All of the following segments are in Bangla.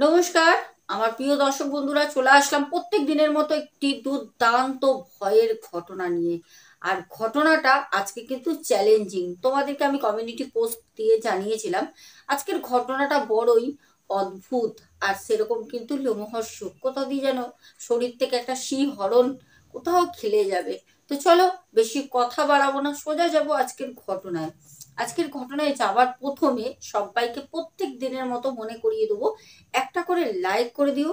নমস্কার আমার প্রিয় দর্শক বন্ধুরা, চলে আসলাম প্রত্যেক দিনের মতো একটি দুর্দান্ত ভয়ের ঘটনা নিয়ে। আর ঘটনাটা আজকে কিন্তু চ্যালেঞ্জিং, তোমাদেরকে আমি কমিউনিটি পোস্ট দিয়ে জানিয়েছিলাম। আজকের ঘটনাটা বড়ই অদ্ভুত আর সেরকম কিন্তু লোমহর্ষক, কোথাও দিয়ে যেন শরীর থেকে একটা শিহরণ কোথাও খেলে যাবে। তো চলো, বেশি কথা বাড়াবো না, সোজা যাবো আজকের ঘটনায়। আজকের ঘটনায় যাওয়ার প্রথমে সবাইকে প্রত্যেক দিনের মতো মনে করিয়ে দেবো, একটা করে লাইক করে দিও।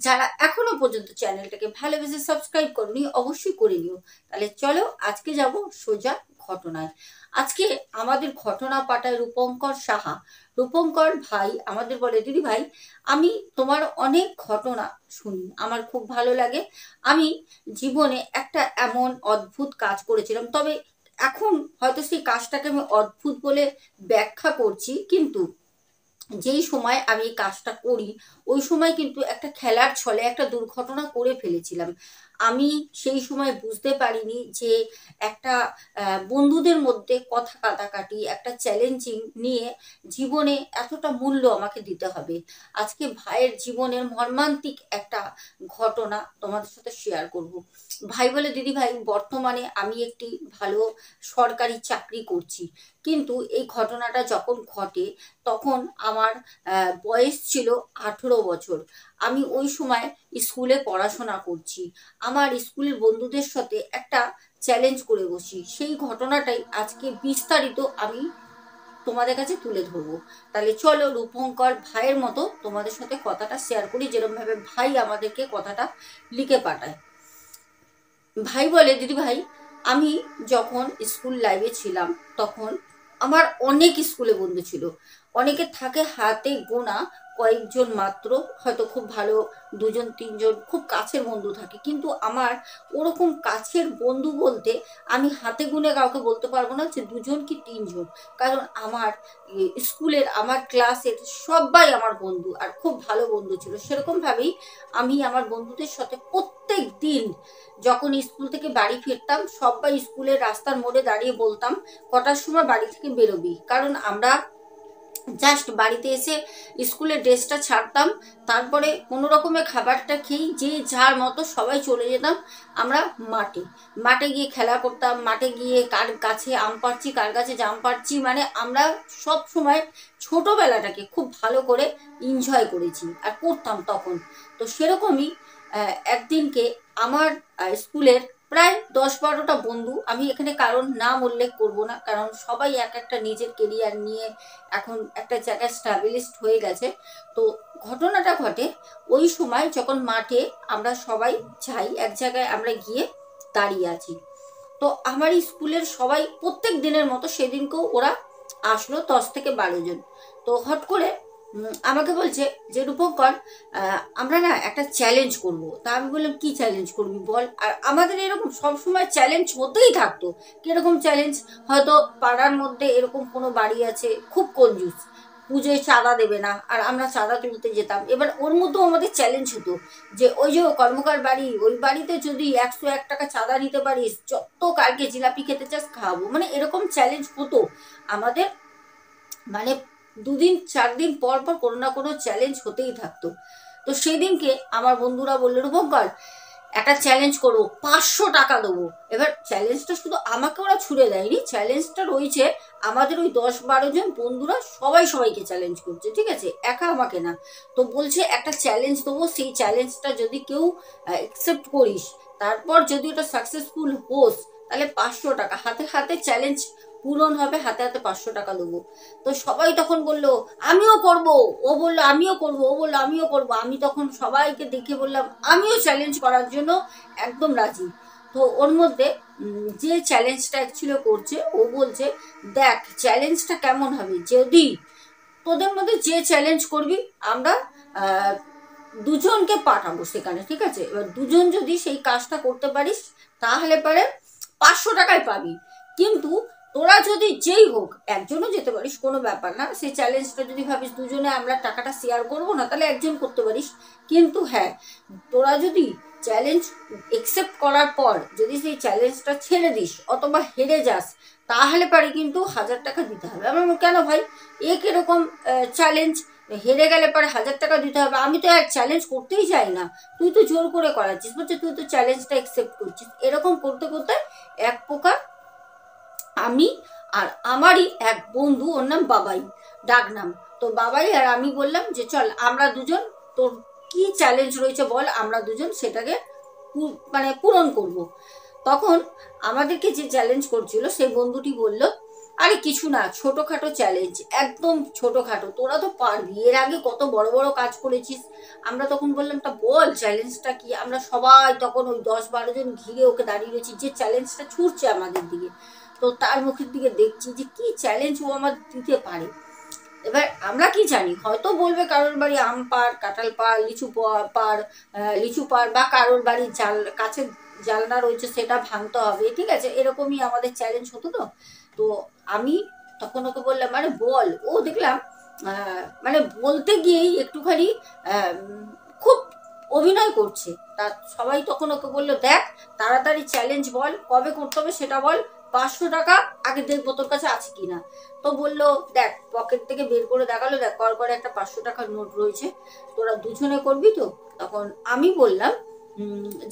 যারা এখনো পর্যন্ত চ্যানেলটাকে ভালোবেসে সাবস্ক্রাইব করনি অবশ্যই করে নিও। তাহলে চলো আজকে যাব সোজা ঘটনায়। আজকে আমাদের ঘটনা পাঠায় রূপঙ্কর সাহা। রূপঙ্কর ভাই আমাদের বলে, দিদি ভাই, আমি তোমার অনেক ঘটনা শুনি, আমার খুব ভালো লাগে। আমি জীবনে একটা এমন অদ্ভুত কাজ করেছিলাম, তবে এখন হয়তো সেই কাজটাকে আমি অদ্ভুত বলে ব্যাখ্যা করছি, কিন্তু যেই সময় আমি এই কাজটা করি ওই সময় কিন্তু একটা খেলার ছলে একটা দুর্ঘটনা করে ফেলেছিলাম। আমি সেই সময় বুঝতে পারিনি যে একটা বন্ধুদের মধ্যে কথা কাটাকাটি, একটা চ্যালেঞ্জিং নিয়ে জীবনে এতটা মূল্য আমাকে দিতে হবে। আজকে ভাইয়ের জীবনের মর্মান্তিক একটা ঘটনা তোমাদের সাথে শেয়ার করব। ভাই বলে, দিদি ভাই, বর্তমানে আমি একটি ভালো সরকারি চাকরি করছি, কিন্তু এই ঘটনাটা যখন ঘটে তখন আমার বয়স ছিল 18 বছর। আমি ওই সময় স্কুলে পড়াশোনা করছি। আমার স্কুলের বন্ধুদের সাথে একটা চ্যালেঞ্জ করে বসি, সেই ঘটনাটাই আজকে বিস্তারিত আমি তোমাদের কাছে তুলে ধরবো। তাহলে চলো রূপঙ্কর ভাইয়ের মতো তোমাদের সাথে কথাটা শেয়ার করি, যেরকম ভাবে ভাই আমাদেরকে কথাটা লিখে পাঠায়। ভাই বলে, দিদি ভাই, আমি যখন স্কুল লাইফে ছিলাম তখন আমার অনেক স্কুলে বন্ধু ছিল। অনেকে থাকে হাতে গোনা কয়েকজন মাত্র, হয়তো খুব ভালো দুজন তিনজন খুব কাছের বন্ধু থাকে, কিন্তু আমার ওরকম কাছের বন্ধু বলতে আমি হাতে গুনে কাউকে বলতে পারবো না যে দুজন কি তিনজন। কারণ আমার স্কুলের আমার ক্লাসের সবাই আমার বন্ধু আর খুব ভালো বন্ধু ছিল। সেরকম ভাবেই আমি আমার বন্ধুদের সাথে প্রত্যেক দিন যখন স্কুল থেকে বাড়ি ফিরতাম সবাই স্কুলের রাস্তার মোড়ে দাঁড়িয়ে বলতাম কটার সময় বাড়ি থেকে বেরোবি, কারণ আমরা জাস্ট বাড়িতে এসে স্কুলের ড্রেসটা ছাড়তাম, তারপরে কোনো রকমের খাবারটা খেয়েই যে যার মতো সবাই চলে যেতাম আমরা মাঠে। মাঠে গিয়ে খেলা করতাম, মাঠে গিয়ে কার গাছে আম পাড়ছি কার গাছে জাম পাড়ছি, মানে আমরা সব সময় ছোটবেলাটাকে খুব ভালো করে এনজয় করেছি আর করতাম তখন। তো সেরকমই একদিনকে আমার স্কুলের প্রায় 10-12টা বন্ধু, আমি এখানে কারণ নাম উল্লেখ করব না, কারণ সবাই এক একটা নিজের কেরিয়ার নিয়ে এখন একটা জায়গায় স্টাবলিশড হয়ে গেছে। তো ঘটনাটা ঘটে ওই সময় যখন মাঠে আমরা সবাই যাই, এক জায়গায় আমরা গিয়ে দাঁড়িয়ে আছি। তো আমার স্কুলের সবাই প্রত্যেক দিনের মতো সেদিনকেও ওরা আসলো 10 থেকে 12 জন। তো হট করে আমাকে বলছে যে, রূপঙ্কর, আমরা না একটা চ্যালেঞ্জ করব। তা আমি বললাম, কি চ্যালেঞ্জ করবি বল। আর আমাদের এরকম সবসময় চ্যালেঞ্জ হতেই থাকতো। কিরকম চ্যালেঞ্জ, হয়তো পাড়ার মধ্যে এরকম কোনো বাড়ি আছে খুব কঞ্জুস, পুজোয় চাঁদা দেবে না, আর আমরা চাঁদা তুলতে যেতাম। এবার ওর মধ্যেও আমাদের চ্যালেঞ্জ হতো যে ওই যে কর্মকার বাড়ি, ওই বাড়িতে যদি 101 টাকা চাঁদা নিতে পারিস, যত কালকে জিলাপি খেতে চাস খাওয়াবো, মানে এরকম চ্যালেঞ্জ হতো আমাদের। মানে 2-4 দিন পর পর কোনো না কোনো চ্যালেঞ্জ হতেই থাকতো। তো সেদিনকে আমার বন্ধুরা বললো, রূপঙ্কর, একটা চ্যালেঞ্জ করবো, 500 টাকা দেবো। এবার চ্যালেঞ্জটা শুধু আমাকে ওরা ছুড়ে দেয়নি, চ্যালেঞ্জটা রয়েছে আমাদের ওই 10-12 জন বন্ধুরা সবাই সবাইকে চ্যালেঞ্জ করছে, ঠিক আছে, একা আমাকে না। তো বলছে একটা চ্যালেঞ্জ দেবো, সেই চ্যালেঞ্জটা যদি কেউ অ্যাকসেপ্ট করিস, তারপর যদি ওটা সাকসেসফুল হোস, তাহলে 500 টাকা হাতে হাতে চ্যালেঞ্জ পূরণ হবে, হাতে হাতে 500 টাকা দেবো। তো সবাই তখন বললো আমিও করব, ও বললো আমিও করব, ও বললো আমিও করব। আমি তখন সবাইকে দেখে বললাম আমিও চ্যালেঞ্জ করার জন্য একদম রাজি। তো ওর মধ্যে যে চ্যালেঞ্জটা অ্যাকচুয়ালি করছে ও বলছে, দেখ চ্যালেঞ্জটা কেমন হবে, যদি তোদের মধ্যে যে চ্যালেঞ্জ করবি আমরা আহ, দুজনকে পাঠাবো সেখানে, ঠিক আছে। এবার দুজন যদি সেই কাজটা করতে পারিস তাহলে পরে 500 টাকায় পাবি, কিন্তু তোরা যদি যেই হোক একজনও যেতে পারিস, কোনো ব্যাপার না। সেই চ্যালেঞ্জটা যদি ভাবিস দুজনে আমরা টাকাটা শেয়ার করবো না, তাহলে একজন করতে পারিস। কিন্তু হ্যাঁ, তোরা যদি চ্যালেঞ্জ একসেপ্ট করার পর যদি সেই চ্যালেঞ্জটা ছেড়ে দিস অথবা হেরে যাস, তাহলে পারে কিন্তু 1000 টাকা দিতে হবে। আমার বললাম, কেন ভাই, এ কিরকম চ্যালেঞ্জ, হেরে গেলে পরে 1000 টাকা দিতে হবে। আমি তো আর চ্যালেঞ্জ করতেই চাই না, তুই তো জোর করে করাচ্ছিস, বলছে তুই তো চ্যালেঞ্জটা অ্যাকসেপ্ট করছিস। এরকম করতে করতে এক প্রকার আমি আর আমারই এক বন্ধু, ওর নাম বাবাই, ডাক নাম, তো বাবাই আর আমি বললাম যে চল আমরা দুজন, তোর কি চ্যালেঞ্জ রয়েছে বল, আমরা দুজন সেটাকে মানে পূরণ করব। তখন আমাদেরকে যে চ্যালেঞ্জ করছিল সেই বন্ধুটি বলল, আরে কিছু না, ছোটখাটো চ্যালেঞ্জ, একদম ছোটখাটো, তোরা তো পারবি, এর আগে কত বড় বড় কাজ করেছিস। আমরা তখন বললাম তা বল চ্যালেঞ্জটা কি। আমরা সবাই তখন ওই 10-12 জন ঘিরে ওকে দাঁড়িয়ে রয়েছি, যে চ্যালেঞ্জটা ছুটছে আমাদের দিকে। তো তার মুখের দিকে দেখছি যে কি চ্যালেঞ্জ ও আমাদের দিতে পারে। এবার আমরা কি জানি, হয়তো বলবে কারোর বাড়ি আম পাড়, কাঁঠাল পাড়, লিচু পাড়, বা কারোর বাড়ি কাছে জানলা রয়েছে সেটা ভাঙতে হবে, ঠিক আছে, এরকমই আমাদের চ্যালেঞ্জ হতো। তো তো আমি তখন ওকে বললাম আরে বল। ও দেখলাম মানে বলতে গিয়েই একটুখানি খুব অভিনয় করছে। তা সবাই তখন ওকে বললো, দেখ তাড়াতাড়ি চ্যালেঞ্জ বল, কবে করতে হবে সেটা বল, 500 টাকা আগে দেখবো তোর কাছে আছে কিনা। তো বললো দেখ, পকেট থেকে বের করে দেখালো, দেখ কর করে একটা 500 টাকার নোট রয়েছে, তোরা দুজনে করবি তো। তখন আমি বললাম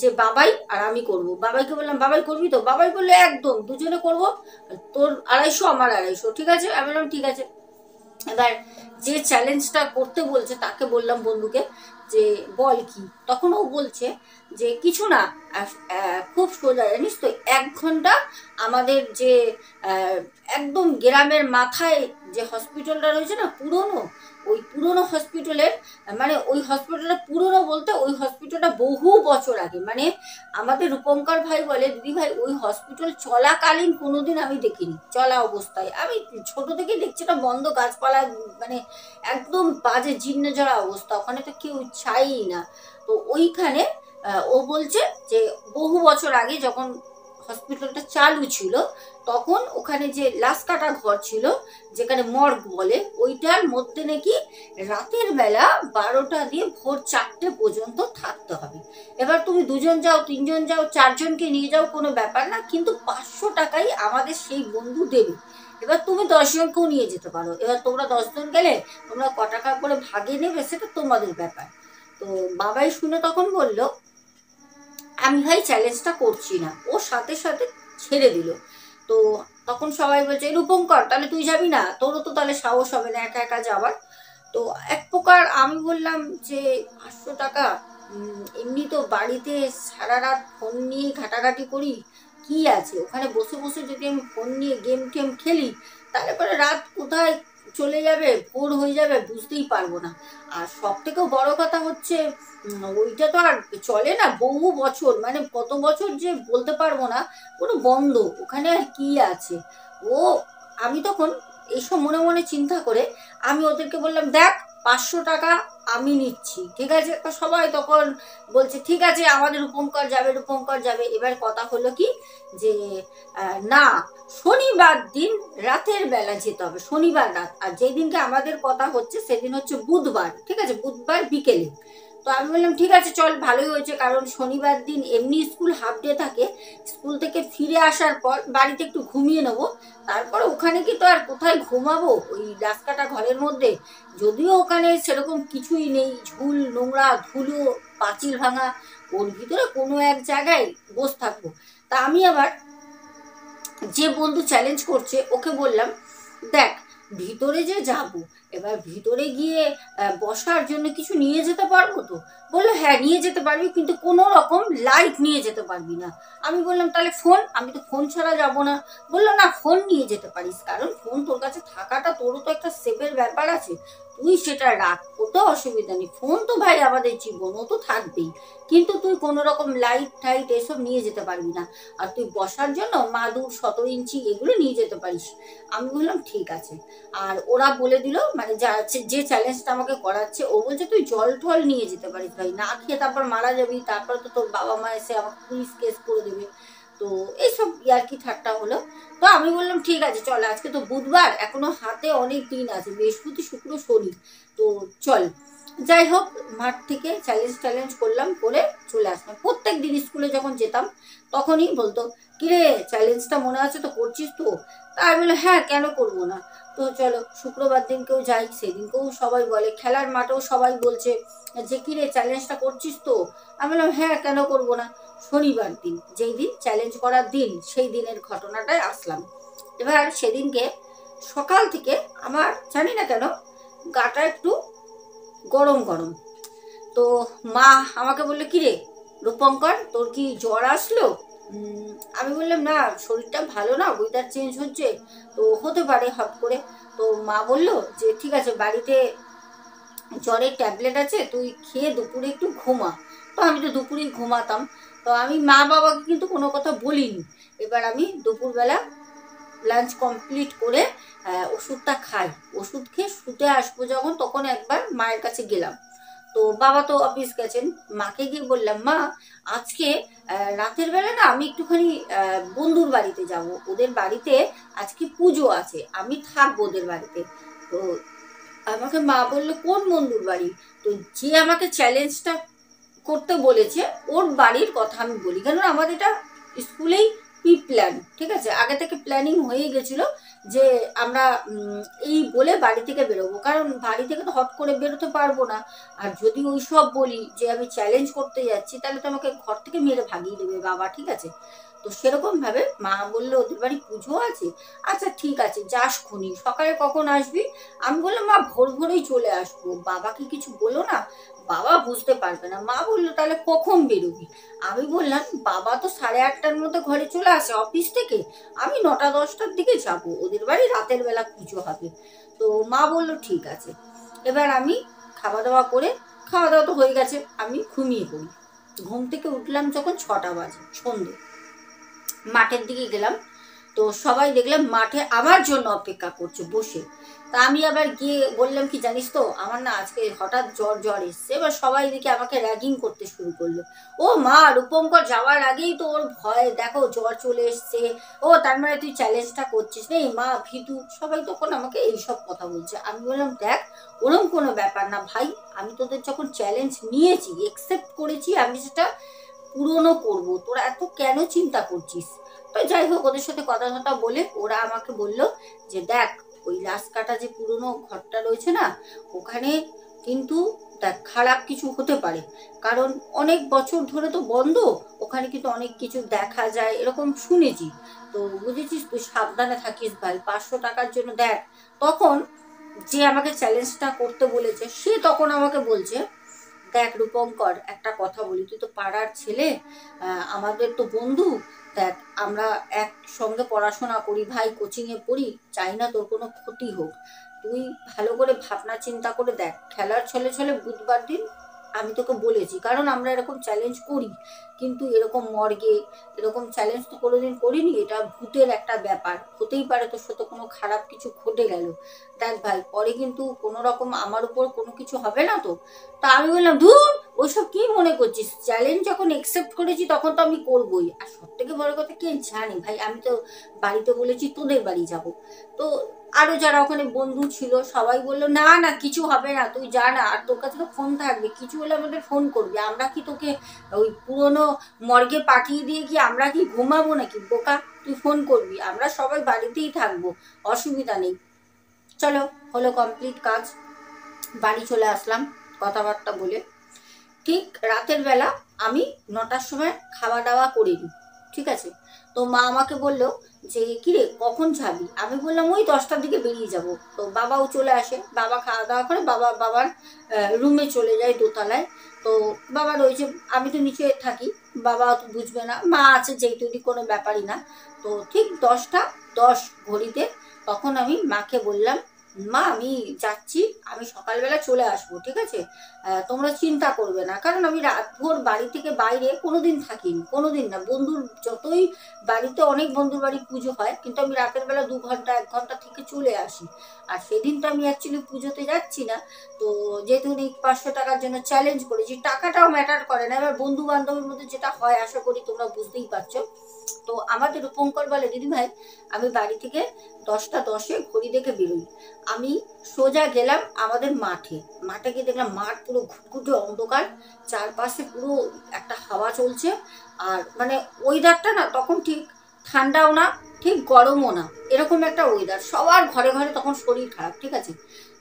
যে বাবাই আর আমি করব। বাবাইকে বললাম বাবাই করবি তো, বাবাই বললো একদম দুজনে করব, তোর 250 আমার 250, ঠিক আছে। আমি বললাম ঠিক আছে। এবার যে চ্যালেঞ্জটা করতে বলছে তাকে বললাম বন্ধুকে যে বল কি। তখন ও বলছে যে কিছু না, খুব সোজা, জানিস তো 1 ঘন্টা আমাদের যে একদম গ্রামের মাথায় যে হসপিটালটা রয়েছে না পুরনো, ওই পুরনো হসপিটালের, মানে ওই হসপিটালটা পুরনো বলতে ওই হসপিটালটা বহু বছর আগে, মানে আমাদের রূপঙ্কর ভাই বলে দিদি ভাই ওই হসপিটাল চলাকালীন কোনোদিন আমি দেখিনি, চলা অবস্থায় আমি ছোট থেকেই দেখছি না, বন্ধ গাছপালা, মানে একদম বাজে জীর্ণ জরা অবস্থা, ওখানে তো কেউ চাই না। তো ওইখানে ও বলছে যে বহু বছর আগে যখন হসপিটালটা চালু ছিল তখন ওখানে যে লাশ কাটা ঘর ছিল, যেখানে মর্গ বলে, ওইটার মধ্যে নাকি রাতের বেলা 12টা দিয়ে ভোর 4টে পর্যন্ত থাকতে হবে। এবার তুমি 2জন যাও, 3জন যাও, 4জনকে নিয়ে যাও, কোনো ব্যাপার না, কিন্তু 500 টাকাই আমাদের সেই বন্ধু দেবে। এবার তুমি 10জনকেও নিয়ে যেতে পারো, এবার তোমরা 10জন গেলে তোমরা ক টাকা করে ভাগে নেবে সেটা তোমাদের ব্যাপার। তো বাবাই শুনে তখন বলল আমি ভাই চ্যালেঞ্জটা করছি না, ও সাথে সাথে ছেড়ে দিল। তো তখন সবাই বলছে রূপঙ্কর তাহলে তুই যাবি না, তোরও তো তাহলে সাহস হবে না একা একা যাবার। তো এক প্রকার আমি বললাম যে 500 টাকা, এমনি তো বাড়িতে সারা রাত ফোন নিয়ে ঘাটাঘাটি করি, কি আছে ওখানে বসে বসে যদি আমি ফোন নিয়ে গেম টেম খেলি, তাহলে পরে রাত কোথায় চলে যাবে, ভোর হয়ে যাবে বুঝতেই পারবো না। আর সব থেকেও বড় কথা হচ্ছে ওইটা তো আর চলে না বহু বছর, মানে কত বছর যে বলতে পারবো না, পুরো বন্ধ, ওখানে আর কি আছে। ও আমি তখন এইসব মনে মনে চিন্তা করে আমি ওদেরকে বললাম দেখ 500 টাকা আমি নিচ্ছি, ঠিক আছে। তো সবাই তখন বলছে ঠিক আছে আমাদের রূপঙ্কর যাবে, রূপঙ্কর যাবে। এবার কথা হলো কি যে না, শনিবার দিন রাতের বেলা যেতে হবে, শনিবার রাত, আর যেদিনকে আমাদের কথা হচ্ছে সেদিন হচ্ছে বুধবার, ঠিক আছে, বুধবার বিকেলে। তো আমি বললাম ঠিক আছে চল, ভালোই হয়েছে, কারণ শনিবার দিন এমনি স্কুল হাফ ডে থাকে, স্কুল থেকে ফিরে আসার পর বাড়িতে একটু ঘুমিয়ে নেবো, তারপরে ওখানে কি তো আর কোথায় ঘুমাবো ওই রাস্তাটা ঘরের মধ্যে, যদিও ওখানে সেরকম কিছুই নেই, ঝুল নোংরা ধুলো পাঁচিল ভাঙা, ওর ভিতরে কোনো এক জায়গায় বসে থাকবো। তা আমি আবার যে বন্ধু চ্যালেঞ্জ করছে ওকে বললাম দেখ ভিতরে যে যাব, এবার ভিতরে গিয়ে বসার জন্য কিছু নিয়ে যেতে পারবো তো। বললো হ্যাঁ নিয়ে যেতে পারবি, কিন্তু কোনো রকম লাইট নিয়ে যেতে পারবি না। আমি বললাম তাহলে ফোন, আমি তো ফোন ছাড়া যাবো না। বললো না ফোন নিয়ে যেতে পারিস, কারণ ফোন তোর কাছে থাকাটা তোরও তো একটা সেফের ব্যাপার আছে, তুই সেটা রাখ, ওটা অসুবিধা নেই, ফোন তো ভাই আমাদের জীবন, ও তো থাকবেই, কিন্তু তুই কোনো রকম লাইট টাইট এসব নিয়ে যেতে পারবি না, আর তুই বসার জন্য মাদুর 17 ইঞ্চি এগুলো নিয়ে যেতে পারিস। আমি বললাম ঠিক আছে। আর ওরা বলে দিল, মানে যে চ্যালেঞ্জটা আমাকে করাচ্ছে ও বলছে তুই জল টল নিয়ে যেতে পারিস ভাই, না খেয়ে তারপর মারা যাবি, তারপর তো তোর বাবা মা এসে আমাকে পুলিশ কেস করে দেবে। তো এইসব ইয়ার্কি ঠাট্টা হলো। তো আমি বললাম ঠিক আছে চল, আজকে তো বুধবার, এখনো হাতে অনেক দিন আছে, বৃহস্পতি শুক্র শনি, তো চল। যাই হোক মাঠ থেকে চ্যালেঞ্জ করলাম, করে চলে আসলাম। প্রত্যেক দিন স্কুলে যখন যেতাম তখনই বলতো কিরে চ্যালেঞ্জটা মনে আছে তো, করছিস তো? তা আমি বললাম হ্যাঁ কেন করবো না। তো চলো শুক্রবার দিনকেও যাই, সেদিনকেও সবাই বলে, খেলার মাঠেও সবাই বলছে যে কিরে চ্যালেঞ্জটা করছিস তো? আমি বললাম হ্যাঁ, কেন করবো না। শনিবার দিন, যেই দিন চ্যালেঞ্জ করার দিন, সেই দিনের ঘটনাটায় আসলাম। এবার সেদিনকে সকাল থেকে আমার জানি না কেন গাটা একটু গরম গরম। তো মা আমাকে বললো কিরে রূপঙ্কর, তোর কি জ্বর আসলো? আমি বললাম না, শরীরটা ভালো না, ওয়েদার চেঞ্জ হচ্ছে, তো হতে পারে হট করে। তো মা বললো যে ঠিক আছে, বাড়িতে জ্বরের ট্যাবলেট আছে, তুই খেয়ে দুপুরে একটু ঘুমা। তো আমি তো দুপুরেই ঘুমাতাম, তো আমি মা বাবাকে কিন্তু কোনো কথা বলিনি। এবার আমি দুপুরবেলা লাঞ্চ কমপ্লিট করে ওষুধটা খাই। ওষুধ খেয়ে শুতে আসবো যখন, তখন একবার মায়ের কাছে গেলাম। তো বাবা তো অফিস গেছেন। মাকে গিয়ে বললাম মা, আজকে রাতের বেলা না আমি একটুখানি বন্ধুর বাড়িতে যাব, ওদের বাড়িতে আজকে পুজো আছে, আমি থাকবো ওদের বাড়িতে। তো আমাকে মা বললো কোন বন্ধুর বাড়ি? তো যে আমাকে চ্যালেঞ্জটা করতে বলেছে ওর বাড়ির কথা আমি বলি, কেন আমাদের এটা স্কুলেই প্রি প্ল্যান, ঠিক আছে, আগে থেকে প্ল্যানিং হয়ে গেছিল যে আমরা এই বলে বাড়ি থেকে বেরোবো, কারণ বাড়ি থেকে তো হট করে বেরোতে পারবো না। আর যদি ওই সব বলি যে আমি চ্যালেঞ্জ করতে যাচ্ছি, তাহলে তো আমাকে ঘর থেকে মেরে ভাগিয়ে দেবে বাবা, ঠিক আছে। তো সেরকম ভাবে মা বললো ওদের বাড়ি পুজো আছে, আচ্ছা ঠিক আছে যাস খুনি, সকালে কখন আসবি? আমি বললাম মা ভোর ভোরেই চলে আসবো, বাবাকে কিছু বলো না, বাবা বুঝতে পারবে না। মা বললো তাহলে কখন বেরোবি? আমি বললাম বাবা তো 8:30টার মধ্যে ঘরে চলে আসে অফিস থেকে, আমি 9টা-10টার দিকে যাব, ওদের বাড়ি রাতের বেলা পুজো হবে। তো মা বললো ঠিক আছে। এবার আমি খাওয়া দাওয়া করে, খাওয়া দাওয়া তো হয়ে গেছে, আমি ঘুমিয়ে পড়ি। ঘুম থেকে উঠলাম যখন 6টা বাজে সন্ধে, মাঠের দিকে গেলাম। তো সবাই দেখলাম মাঠে আমার জন্য অপেক্ষা করছে বসে। তা আমি আবার গিয়ে বললাম কি জানিস তো, আমার না আজকে হঠাৎ জ্বর জ্বর এসছে। এবার সবাই দেখে আমাকে র্যাগিং করতে শুরু করলো, ও মা রূপঙ্কর যাওয়ার আগেই তো ওর ভয়, দেখো জ্বর চলে এসছে, ও তার মানে তুই চ্যালেঞ্জটা করছিস, নেই মা ভীতু, সবাই তখন আমাকে এইসব কথা বলছে। আমি বললাম দেখ ওরম কোনো ব্যাপার না ভাই, আমি তোদের যখন চ্যালেঞ্জ নিয়েছি, একসেপ্ট করেছি, আমি সেটা পূরণও করবো, তোরা এত কেন চিন্তা করছিস? তো যাই হোক, ওদের সাথে কথা কথা বলে ওরা আমাকে বলল যে দেখ ওই রাস্তাটা যে পুরনো ঘরটা রয়েছে না, ওখানে কিন্তু দেখ খারাপ কিছু হতে পারে, কারণ অনেক বছর ধরে তো বন্ধ, ওখানে কিন্তু অনেক কিছু দেখা যায় এরকম শুনেছি। তো বুঝেছিস, তুই সাবধানে থাকিস ভাই, 500 টাকার জন্য দেখ। তখন যে আমাকে চ্যালেঞ্জটা করতে বলেছে সে তখন আমাকে বলছে দেখ রূপঙ্কর, একটা কথা বলি, তুই তো পাড়ার ছেলে, আমাদের তো বন্ধু, দেখ আমরা একসঙ্গে পড়াশোনা করি ভাই, কোচিংয়ে পড়ি, চাই না তোর কোনো ক্ষতি হোক, তুই ভালো করে ভাবনা চিন্তা করে দেখ, খেলার ছলে ছলে বুধবার দিন আমি তোকে বলেছি, কারণ আমরা এরকম চ্যালেঞ্জ করি, কিন্তু এরকম মর্গে এরকম চ্যালেঞ্জ তো কোনোদিন করিনি, এটা ভূতের একটা ব্যাপার, হতেই পারে তোর সাথে কোনো খারাপ কিছু ঘটে গেল, দেখ ভাই পরে কিন্তু কোনো রকম আমার উপর কোনো কিছু হবে না তো। তা আমি বললাম ধুর, ওইসব কি মনে করছিস, চ্যালেঞ্জ যখন একসেপ্ট করেছি তখন তো আমি করবোই, আর সব থেকে বড় কথা কে জানি ভাই, আমি তো বাড়িতে বলেছি তোদের বাড়ি যাব। তো আরো যারা ওখানে বন্ধু ছিল সবাই বললো না না কিছু হবে না, তুই যা না, আর তোর কাছে তো ফোন থাকবে, কিছু হলে আমাদের ফোন করবি, আমরা কি তোকে ওই পুরোনো মর্গে পাঠিয়ে দিয়ে কি আমরা কি ঘুমাবো নাকি বোকা, তুই ফোন করবি, আমরা সবাই বাড়িতেই থাকবো, অসুবিধা নেই। চলো, হলো কমপ্লিট কাজ, বাড়ি চলে আসলাম কথাবার্তা বলে। ঠিক রাতের বেলা আমি 9টার সময় খাওয়া দাওয়া করে নিই, ঠিক আছে। তো মা আমাকে বললো যে কিরে কখন যাবি? আমি বললাম ওই 10টার দিকে বেরিয়ে যাব। তো বাবাও চলে আসে, বাবা খাওয়া দাওয়া করে বাবার রুমে চলে যায় দোতলায়। তো বাবা রয়েছে, আমি তো নিচে থাকি, বাবা অত বুঝবে না, মা আছে যেই তৈরি কোনো ব্যাপারই না। তো ঠিক 10টা 10 ঘড়িতে তখন আমি মাকে বললাম মা আমি যাচ্ছি, আমি সকালবেলা চলে আসবো, ঠিক আছে, তোমরা চিন্তা করবে না, কারণ আমি রাতভর বাড়ি থেকে বাইরে কোনোদিন থাকিনি, কোনোদিন না, বন্ধুর যতই বাড়িতে অনেক বন্ধুর বাড়ি পুজো হয়, কিন্তু আমি রাতের বেলা 2 ঘন্টা 1 ঘন্টা থেকে চলে আসি। আর সেদিন তো আমি অ্যাকচুয়ালি পুজোতে যাচ্ছি না। তো যেহেতু 500 টাকার জন্য চ্যালেঞ্জ করেছি, টাকাটাও ম্যাটার করে না, এবার বন্ধু বান্ধবের মধ্যে যেটা হয় আশা করি তোমরা বুঝতেই পারছো। তো আমাদের রূপঙ্কর বলে দিদি ভাই আমি বাড়ি থেকে 10টা 10-এ ঘড়ি দেখে বেরোই, আমি সোজা গেলাম আমাদের মাঠে, মাঠে গিয়ে দেখলাম মাঠ পুরো ঘুটঘুটে অন্ধকার, চারপাশে পুরো একটা হাওয়া চলছে, আর মানে ওয়েদারটা না তখন ঠিক ঠান্ডাও না ঠিক গরমও না, এরকম একটা ওয়েদার, সবার ঘরে ঘরে তখন শরীর খারাপ, ঠিক আছে।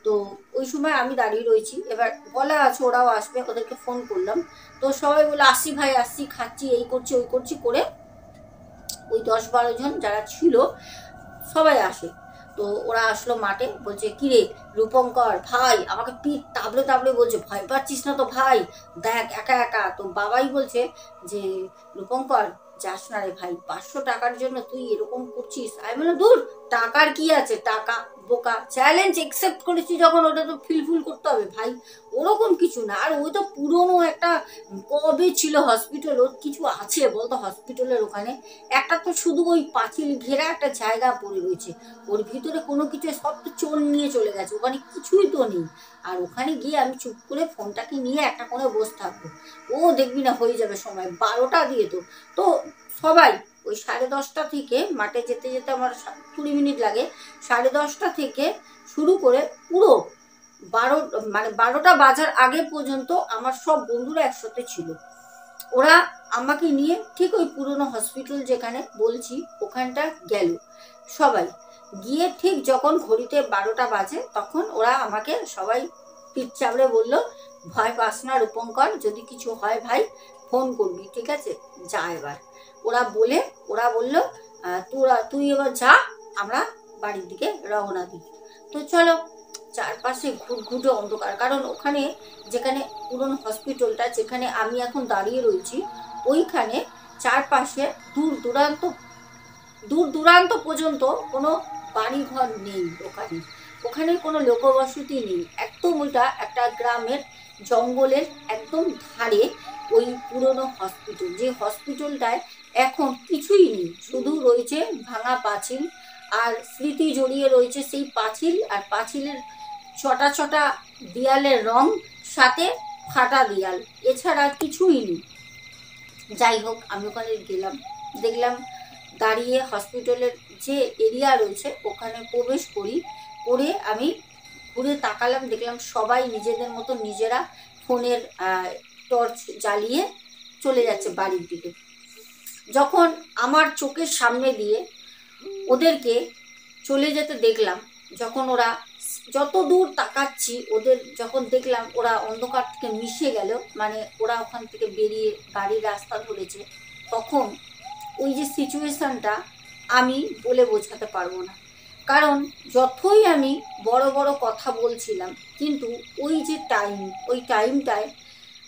তো ওই সময় আমি দাঁড়িয়ে রয়েছি, এবার বলা আছে ওরাও আসবে, ওদেরকে ফোন করলাম। তো সবাই বলে আসছি ভাই আসছি, খাচ্ছি, এই করছি ওই করছি করে ওই 10-12 জন যারা ছিল সবাই আসে। তো ওরা আসলো মাঠে, বলছে কিরে রূপঙ্কর ভাই, আমাকে পিঠ তাবড়ে তাবড়ে বলছে, ভয় পাচ্ছিস না তো ভাই, দেখ একা একা। তো বাবাই বলছে যে রূপঙ্কর যাস না রে ভাই, 500 টাকার জন্য তুই এরকম করছিস। আমি বললাম দূর, টাকার কি আছে, টাকা বোকা, চ্যালেঞ্জ একসেপ্ট করেছি যখন, ওটা তো ফিলফিল করতে হবে ভাই, ওরকম কিছু না। আর ওই তো পুরনো একটা, কবে ছিল হসপিটাল, ওর কিছু আছে বলতো হসপিটালের ওখানে, একটা তো শুধু ওই পাঁচিল ঘেরা একটা জায়গা পড়ে রয়েছে, ওর ভিতরে কোনো কিছু, সব তো চোর নিয়ে চলে গেছে, ওখানে কিছুই তো নেই। আর ওখানে গিয়ে আমি চুপ করে ফোনটাকে নিয়ে একটা কোণে বসে থাকবো, ও দেখবি না হয়ে যাবে সময় 12টা দিয়ে। তো তো সবাই ওই 10:30 থেকে, মাঠে যেতে যেতে আমার 20 মিনিট লাগে, 10:30 থেকে শুরু করে পুরো 12টা বাজার আগে পর্যন্ত আমার সব বন্ধুরা একসাথে ছিল। ওরা আমাকে নিয়ে ঠিক ওই পুরনো হসপিটাল যেখানে বলছি ওখানটা গেল সবাই, গিয়ে ঠিক যখন ঘড়িতে 12টা বাজে তখন ওরা আমাকে সবাই পিঠ চাপড়ে বললো, ভয় পাস না রূপঙ্কর, যদি কিছু হয় ভাই ফোন করবি, ঠিক আছে, যা এবার। ওরা বললো তুই এবার যা, আমরা বাড়ির দিকে রওনা দিই। তো চলো, চারপাশে ঘুটঘুটে অন্ধকার, কারণ ওখানে যেখানে পুরনো হসপিটালটা যেখানে আমি এখন দাঁড়িয়ে রয়েছি, ওইখানে চারপাশে দূর দূরান্ত পর্যন্ত কোনো বাড়িঘর নেই, ওখানে ওখানে কোনো লোকবসতি নেই, একদম উল্টা একটা গ্রামের জঙ্গলের একদম ধারে ওই পুরনো হসপিটাল, যে হসপিটালটায় এখন কিছুই নেই, শুধু রয়েছে ভাঙা পাঁচিল, আর স্মৃতি জড়িয়ে রয়েছে সেই পাঁচিল, আর পাঁচিলের ছটা ছটা দেয়ালের রং, সাথে ফাটা দেয়াল, এছাড়া কিছুই নেই। যাই হোক, আমি ওখানে গেলাম, দেখলাম দাঁড়িয়ে হসপিটালের যে এরিয়া রয়েছে ওখানে প্রবেশ করে আমি ঘুরে তাকালাম, দেখলাম সবাই নিজেদের মতো নিজেরা ফোনের টর্চ জ্বালিয়ে চলে যাচ্ছে বাড়ির দিকে। যখন আমার চোখের সামনে দিয়ে ওদেরকে চলে যেতে দেখলাম, যখন ওরা যত দূর তাকাচ্ছি ওদের যখন দেখলাম ওরা অন্ধকার থেকে মিশে গেল, মানে ওরা ওখান থেকে বেরিয়ে বাড়ির রাস্তা ধরেছে, তখন ওই যে সিচুয়েশনটা আমি বলে বোঝাতে পারবো না। কারণ যতই আমি বড় বড় কথা বলছিলাম, কিন্তু ওই যে ওই টাইমটায়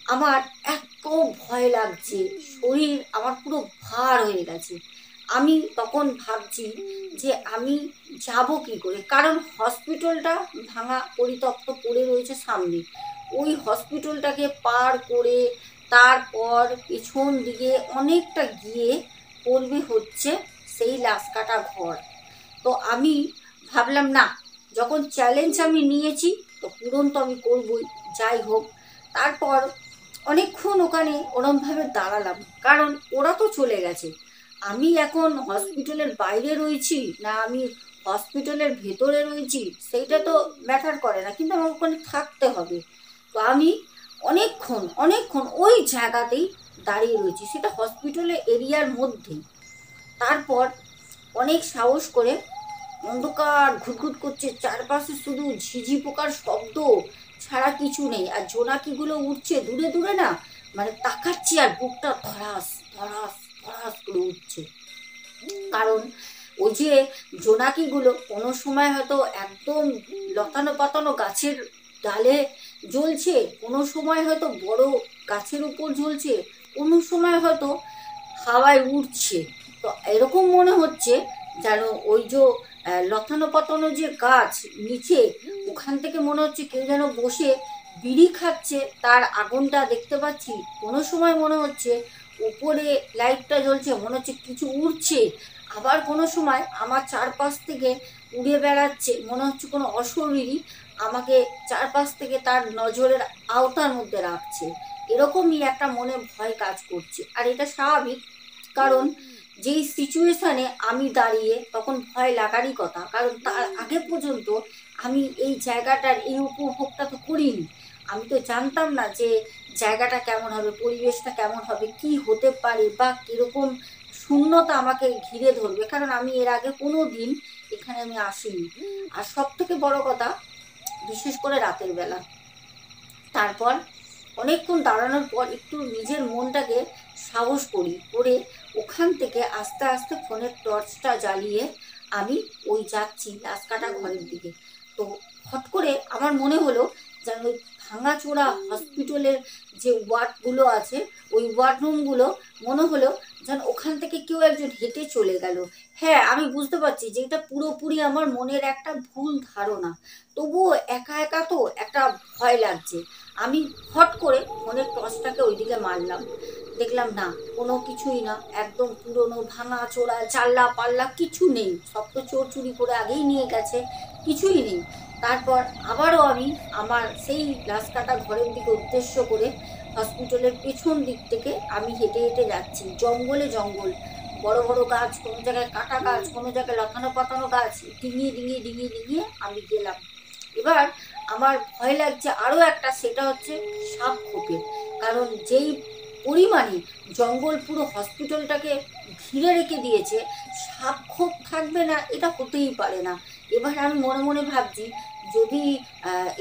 আমার এত ভয় লাগছে, শরীর আমার পুরো ভার হয়ে গেছে। আমি তখন ভাবছি যে আমি যাব কি করে, কারণ হসপিটালটা ভাঙা পরিত্যক্ত পড়ে রয়েছে সামনে, ওই হসপিটালটাকে পার করে তারপর পিছন দিকে অনেকটা গিয়ে পড়বে হচ্ছে সেই লাশকাটা ঘর। তো আমি ভাবলাম না, যখন চ্যালেঞ্জ আমি নিয়েছি তো পূরণ তো আমি করবই, যাই হোক। তারপর অনেকক্ষণ ওখানে ওরমভাবে দাঁড়ালাম, কারণ ওরা তো চলে গেছে, আমি এখন হসপিটালের বাইরে রয়েছি না আমি হসপিটালের ভেতরে রয়েছি সেইটা তো ম্যাটার করে না, কিন্তু আমার ওখানে থাকতে হবে। তো আমি অনেকক্ষণ ওই জায়গাতেই দাঁড়িয়ে রয়েছি, সেটা হসপিটালের এরিয়ার মধ্যেই। তারপর অনেক সাহস করে, অন্ধকার ঘুটঘুট করছে, চারপাশে শুধু ঝিঝি পোকার শব্দ ছাড়া কিছু নেই, আর জোনাকিগুলো উঠছে দূরে দূরে না, মানে তাকাচ্ছি আর বুকটা ধরাস ধরাস ধরাস করে উঠছে। কারণ ওই যে জোনাকিগুলো কোনো সময় হয়তো একদম লতানো পাতানো গাছের ডালে জ্বলছে, কোনো সময় হয়তো বড় গাছের উপর জ্বলছে, কোনো সময় হয়তো হাওয়ায় উঠছে। তো এরকম মনে হচ্ছে যেন ওই যে লতানো পাতানো যে গাছ নিচে, ওখান থেকে মনে হচ্ছে কেউ যেন বসে বিড়ি খাচ্ছে, তার আগুনটা দেখতে পাচ্ছি। কোনো সময় মনে হচ্ছে উপরে লাইটটা জ্বলছে, মনে হচ্ছে কিছু উড়ছে, আবার কোনো সময় আমার চারপাশ থেকে উড়ে বেড়াচ্ছে, মনে হচ্ছে কোনো অশরীরী আমাকে চারপাশ থেকে তার নজরের আওতার মধ্যে রাখছে। এরকমই একটা মনে ভয় কাজ করছে, আর এটা স্বাভাবিক, কারণ যেই সিচুয়েশানে আমি দাঁড়িয়ে তখন ভয় লাগারই কথা, কারণ তার আগে পর্যন্ত আমি এই জায়গাটার এই উপভোগটা তো করিনি। আমি তো জানতাম না যে জায়গাটা কেমন হবে, পরিবেশটা কেমন হবে, কি হতে পারে বা কীরকম শূন্যতা আমাকে ঘিরে ধরবে, কারণ আমি এর আগে কোনো দিন এখানে আমি আসিনি। আর সব থেকে বড় কথা, বিশেষ করে রাতের বেলা। তারপর অনেকক্ষণ দাঁড়ানোর পর একটু নিজের মনটাকে সাহস করে ওখান থেকে আস্তে আস্তে ফোনের টর্চটা জ্বালিয়ে আমি ওই যাচ্ছি লাশকাটা ঘরের দিকে। তো হট করে আমার মনে হলো যেন ওই ভাঙাচোরা হসপিটালের যে ওয়ার্ডগুলো আছে, ওই ওয়ার্ডরুমগুলো মনে হলো যেন ওখান থেকে কেউ একজন হেঁটে চলে গেল। হ্যাঁ, আমি বুঝতে পারছি যে এটা পুরোপুরি আমার মনের একটা ভুল ধারণা, তবুও একা একা তো একটা ভয় লাগছে। আমি হট করে ফোনের টর্চটাকে ওইদিকে মারলাম, দেখলাম না, কোনো কিছুই না, একদম পুরনো ভাঙা চোরা জানলা পাল্লা কিছু নেই, সব তো চোর চুরি করে আগেই নিয়ে গেছে, কিছুই নেই। তারপর আবারও আমি আমার সেই লাশ কাটা ঘরের দিকে উদ্দেশ্য করে হসপিটালের পেছন দিক থেকে আমি হেঁটে হেঁটে যাচ্ছি, জঙ্গলে জঙ্গল, বড় বড় গাছ, কোনো জায়গায় কাটা গাছ, কোনো জায়গায় লতানো পাতানো গাছ, ডিঙিয়ে ডিঙিয়ে ডিঙিয়ে ডিঙিয়ে আমি গেলাম। এবার আমার ভয় লাগছে আরও একটা, সেটা হচ্ছে সাপ খোপের, কারণ যেই পরিমাণে জঙ্গল পুরো হসপিটালটাকে ঘিরে রেখে দিয়েছে, সাপ খোপ থাকবে না এটা হতেই পারে না। এবার আমি মনে মনে ভাবছি, যদি